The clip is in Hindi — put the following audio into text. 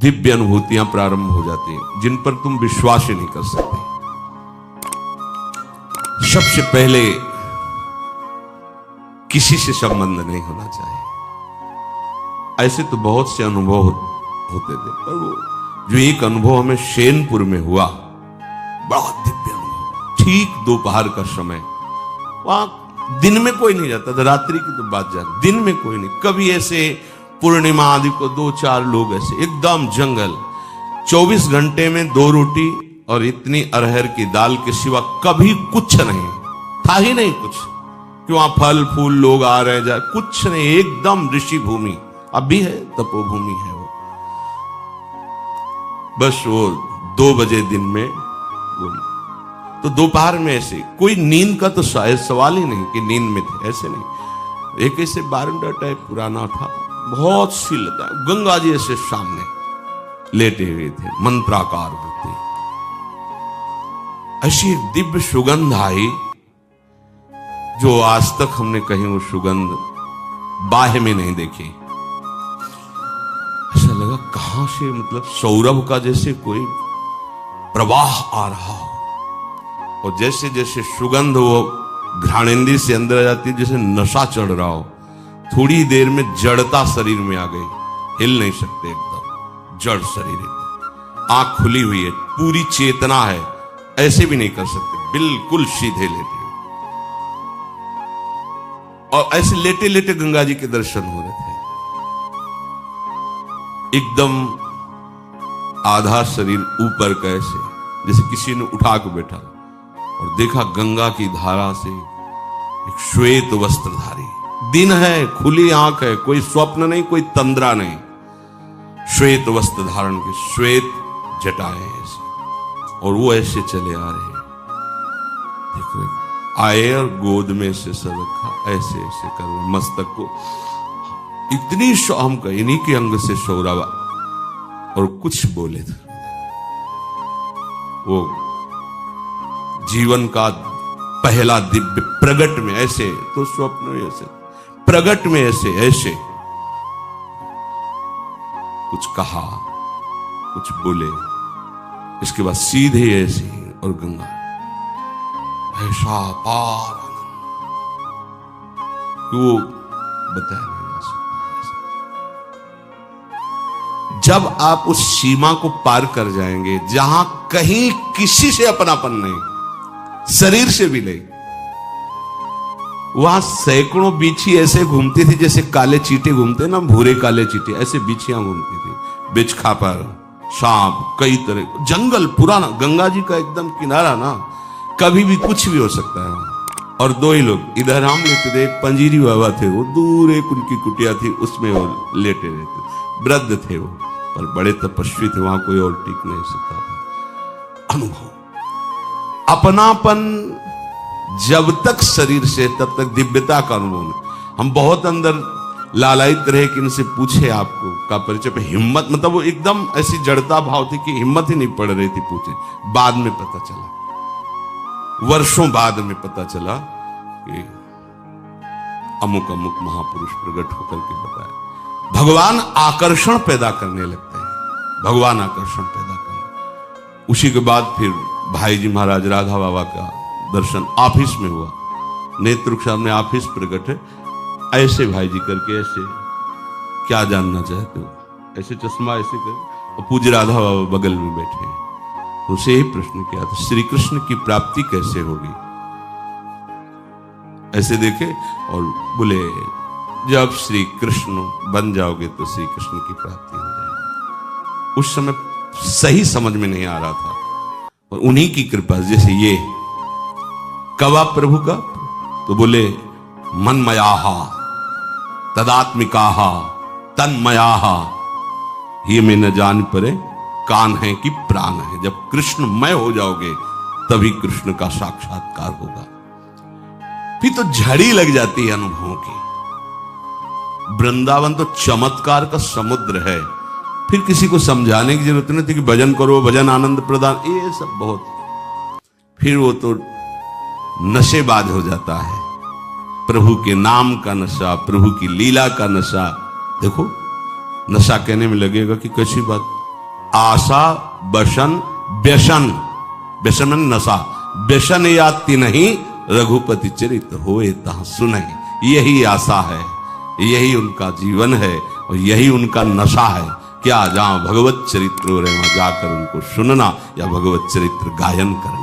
दिव्य अनुभूतियां प्रारंभ हो जाती हैं जिन पर तुम विश्वास ही नहीं कर सकते। सबसे पहले किसी से संबंध नहीं होना चाहिए। ऐसे तो बहुत से अनुभव होते थे, पर वो जो एक अनुभव हमें शेनपुर में हुआ, बड़ा दिव्य अनुभव। ठीक दोपहर का समय, वहां दिन में कोई नहीं जाता था, रात्रि की तो बात जाए, दिन में कोई नहीं। कभी ऐसे पूर्णिमा आदि को 2-4 लोग ऐसे एकदम जंगल, 24 घंटे में 2 रोटी और इतनी अरहर की दाल के सिवा कभी कुछ नहीं था, ही नहीं कुछ कि वहां फल फूल लोग आ रहे जा, कुछ नहीं, एकदम ऋषि भूमि। अब भी है, तपोभूमि है वो। बस वो 2 बजे दिन में तो दोपहर में ऐसे कोई नींद का तो शायद सवाल ही नहीं कि नींद में थे, ऐसे नहीं। एक ऐसे बारंडा टाइप पुराना था, बहुत सी लता, गंगा जी ऐसे सामने लेटे हुए थे, मंत्राकार होते। ऐसी एक दिव्य सुगंध आई जो आज तक हमने कहीं वो सुगंध बाह्य में नहीं देखी। ऐसा लगा कहां से, मतलब सौरभ का जैसे कोई प्रवाह आ रहा हो, और जैसे जैसे सुगंध वो घ्राणेंद्रिय से अंदर आ जाती है, जैसे नशा चढ़ रहा हो। थोड़ी देर में जड़ता शरीर में आ गई, हिल नहीं सकते, एकदम जड़ शरीर है। आंख खुली हुई है, पूरी चेतना है, ऐसे भी नहीं कर सकते, बिल्कुल सीधे लेटे हुए। और ऐसे लेटे लेटे गंगा जी के दर्शन हो रहे थे। एकदम आधा शरीर ऊपर कैसे, जैसे किसी ने उठा के बैठा, और देखा गंगा की धारा से एक श्वेत वस्त्रधारी, दिन है, खुली आंख है, कोई स्वप्न नहीं, कोई तंद्रा नहीं, श्वेत वस्त्र धारण के, श्वेत जटाएं ऐसे, और वो ऐसे चले आ रहे, देख रहे, आए और गोद में से सर रखा, ऐसे ऐसे कर रहे, मस्तक को इतनी हम कहीं इन्हीं के अंग से सौरवा, और कुछ बोले थे। वो जीवन का पहला दिव्य प्रगट में ऐसे, तो स्वप्न में ऐसे, प्रगट में ऐसे ऐसे कुछ कहा, कुछ बोले, इसके बाद सीधे ऐसे, और गंगा ऐसा पार आनंद वो बताया नहीं जा सकता। जब आप उस सीमा को पार कर जाएंगे जहां कहीं किसी से अपनापन नहीं, शरीर से भी नहीं, वहां सैकड़ों बिच्छी ऐसे घूमती थी जैसे काले चींटे घूमते ना, भूरे काले चींटे, ऐसे बिच्छियां घूमती थी, बिछ खापर, सांप, कई तरह, जंगल पुराना, गंगा जी का एकदम किनारा ना, कभी भी कुछ भी हो सकता है। और 2 ही लोग इधर हम लेते थे, एक पंजीरी बाबा थे, वो दूर एक उनकी कुटिया थी, उसमें वो लेटे रहते, वृद्ध थे वो, पर बड़े तपस्वी थे, वहां कोई और टिक नहीं सकता था। अनुभव, अपनापन जब तक शरीर से, तब तक दिव्यता का अनुभव नहीं। हम बहुत अंदर लालायित रहे कि इनसे पूछे आपको का परिचय पे, हिम्मत, मतलब वो एकदम ऐसी जड़ता भाव थी कि हिम्मत ही नहीं पड़ रही थी पूछे। बाद में पता चला, वर्षों बाद में पता चला कि अमुक अमुक महापुरुष प्रकट होकर के बताया। भगवान आकर्षण पैदा करने लगते हैं, भगवान आकर्षण पैदा करने। उसी के बाद फिर भाई जी महाराज राधा बाबा का दर्शन ऑफिस में हुआ, नेत्र के सामने ऑफिस प्रकट है, ऐसे भाई जी करके, ऐसे क्या जानना चाहते हो, ऐसे चश्मा ऐसे कर, और पूज्य राधा बाबा बगल में बैठे हैं। उसे ही प्रश्न किया था, श्री कृष्ण की प्राप्ति कैसे होगी? ऐसे देखे और बोले, जब श्री कृष्ण बन जाओगे तो श्री कृष्ण की प्राप्ति हो जाएगी। उस समय सही समझ में नहीं आ रहा था, और उन्हीं की कृपा, जैसे ये कवा प्रभु का, तो बोले मनमयाहा तदात्मिकाहा तन्मयाहा, ये मैं न जान परे कान है कि प्राण है। जब कृष्णमय हो जाओगे तभी कृष्ण का साक्षात्कार होगा। फिर तो झड़ी लग जाती है अनुभवों की। वृंदावन तो चमत्कार का समुद्र है, फिर किसी को समझाने की जरूरत नहीं थी कि भजन करो, भजन आनंद प्रदान, ये सब बहुत। फिर वो तो नशेबाज हो जाता है, प्रभु के नाम का नशा, प्रभु की लीला का नशा। देखो, नशा कहने में लगेगा कि कैसी बात, आशा बसन व्यसन, व्यसन में नशा, व्यसन याति नहीं रघुपति चरित्र होए तहाँ सुनहि। यही आशा है, यही उनका जीवन है और यही उनका नशा है। क्या जहां भगवत चरित्र हो रहे वहां जाकर उनको सुनना या भगवत चरित्र गायन करना।